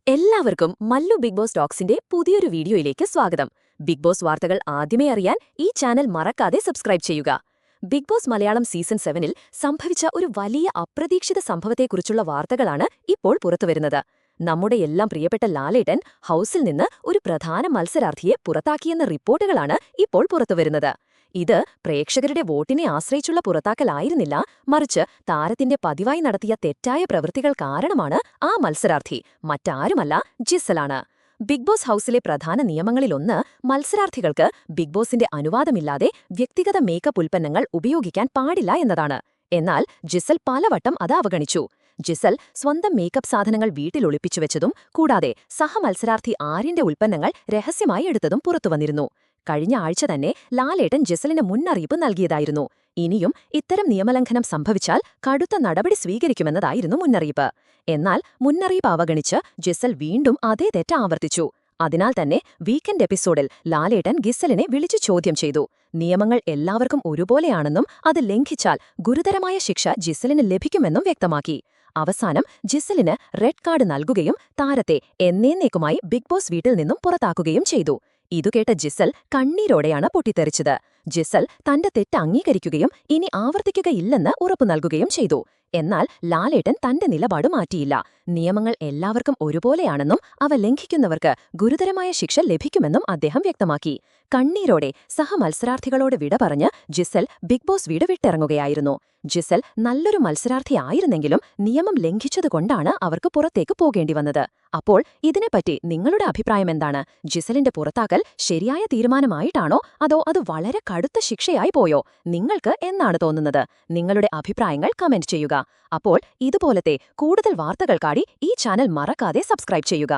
എല്ലാവർക്കും Mallu big boss ടോക്സിന്റെ പുതിയൊരു വീഡിയോയിലേക്ക് സ്വാഗതം. ബിഗ് ബോസ് വാർത്തകൾ ആദ്യമേ അറിയാൻ ഈ ചാനൽ മറക്കാതെ സബ്സ്ക്രൈബ് ചെയ്യുക. ബിഗ് ബോസ് മലയാളം സീസൺ 7-ൽ സംഭവിച്ച ഒരു വലിയ അപ്രതീക്ഷിത സംഭവത്തെക്കുറിച്ചുള്ള വാർത്തകളാണ് ഇപ്പോൾ പുറത്തുവരുന്നത്. നമ്മുടെ എല്ലാം പ്രിയപ്പെട്ട ലാലേട്ടൻ ഹൌസിൽ നിന്ന് ഒരു പ്രധാന മത്സരാർത്ഥിയെ പുറത്താക്കിയെന്ന റിപ്പോർട്ടുകളാണ് ഇപ്പോൾ പുറത്തുവരുന്നത്. ഇത് പ്രേക്ഷകരുടെ വോട്ടിനെ ആശ്രയിച്ചുള്ള പുറത്താക്കലായിരുന്നില്ല, മറിച്ച് താരത്തിന്റെ പതിവായി നടത്തിയ തെറ്റായ പ്രവൃത്തികൾ കാരണമാണ് ആ മത്സരാർത്ഥി മറ്റാരുമല്ല, ജിസലാണ്. ബിഗ് ബോസ് ഹൌസിലെ പ്രധാന നിയമങ്ങളിലൊന്ന് മത്സരാർത്ഥികൾക്ക് ബിഗ് ബോസിന്റെ അനുവാദമില്ലാതെ വ്യക്തിഗത മേക്കപ്പ് ഉൽപ്പന്നങ്ങൾ ഉപയോഗിക്കാൻ പാടില്ല എന്നതാണ്. എന്നാൽ ജിസൽ പലവട്ടം അത് അവഗണിച്ചു. ജിസൽ സ്വന്തം മേക്കപ്പ് സാധനങ്ങൾ വീട്ടിൽ ഒളിപ്പിച്ചുവെച്ചതും കൂടാതെ സഹമത്സരാർത്ഥി ആര്യന്റെ ഉൽപ്പന്നങ്ങൾ രഹസ്യമായി എടുത്തതും പുറത്തുവന്നിരുന്നു. കഴിഞ്ഞ ആഴ്ച തന്നെ ലാലേട്ടൻ ജിസലിന് മുന്നറിയിപ്പ് നൽകിയതായിരുന്നു. ഇനിയും ഇത്തരം നിയമലംഘനം സംഭവിച്ചാൽ കടുത്ത നടപടി സ്വീകരിക്കുമെന്നതായിരുന്നു മുന്നറിയിപ്പ്. എന്നാൽ മുന്നറിയിപ്പ് അവഗണിച്ച് ജിസൽ വീണ്ടും അതേ തെറ്റ് ആവർത്തിച്ചു. അതിനാൽ തന്നെ വീക്കെൻഡ് എപ്പിസോഡിൽ ലാലേട്ടൻ ജിസലിനെ വിളിച്ചു ചോദ്യം ചെയ്തു. നിയമങ്ങൾ എല്ലാവർക്കും ഒരുപോലെയാണെന്നും അത് ലംഘിച്ചാൽ ഗുരുതരമായ ശിക്ഷ ജിസലിന് ലഭിക്കുമെന്നും വ്യക്തമാക്കി. അവസാനം ജിസലിന് റെഡ് കാർഡ് നൽകുകയും താരത്തെ എന്നേന്നേക്കുമായി ബിഗ് ബോസ് വീട്ടിൽ നിന്നും പുറത്താക്കുകയും ചെയ്തു. ഇതുകേട്ട ജിസൽ കണ്ണീരോടെയാണ് പൊട്ടിത്തെറിച്ചത്. ജിസൽ തന്റെ തെറ്റ് അംഗീകരിക്കുകയും ഇനി ആവർത്തിക്കുകയില്ലെന്ന് ഉറപ്പു നൽകുകയും ചെയ്തു. എന്നാൽ ലാലേട്ടൻ തന്റെ നിലപാട് മാറ്റിയില്ല. നിയമങ്ങൾ എല്ലാവർക്കും ഒരുപോലെയാണെന്നും അവ ലംഘിക്കുന്നവർക്ക് ഗുരുതരമായ ശിക്ഷ ലഭിക്കുമെന്നും അദ്ദേഹം വ്യക്തമാക്കി. കണ്ണീരോടെ സഹമത്സരാർത്ഥികളോട് വിട പറഞ്ഞ് ജിസൽ ബിഗ് ബോസ് വീട് വിട്ടിറങ്ങുകയായിരുന്നു. ജിസൽ നല്ലൊരു മത്സരാർത്ഥിയായിരുന്നെങ്കിലും നിയമം ലംഘിച്ചതുകൊണ്ടാണ് അവർക്ക് പുറത്തേക്ക് പോകേണ്ടി വന്നത്. അപ്പോൾ ഇതിനെപ്പറ്റി നിങ്ങളുടെ അഭിപ്രായമെന്താണ്? ജിസലിന്റെ പുറത്താക്കൽ ശരിയായ തീരുമാനമായിട്ടാണോ അതോ അത് വളരെ കടുത്ത ശിക്ഷയായി പോയോ? നിങ്ങൾക്ക് എന്നാണ് തോന്നുന്നത്? നിങ്ങളുടെ അഭിപ്രായങ്ങൾ കമന്റ് ചെയ്യുക. അപ്പോൾ ഇതുപോലത്തെ കൂടുതൽ വാർത്തകൾക്കായി ഈ ചാനൽ മറക്കാതെ സബ്സ്ക്രൈബ് ചെയ്യുക.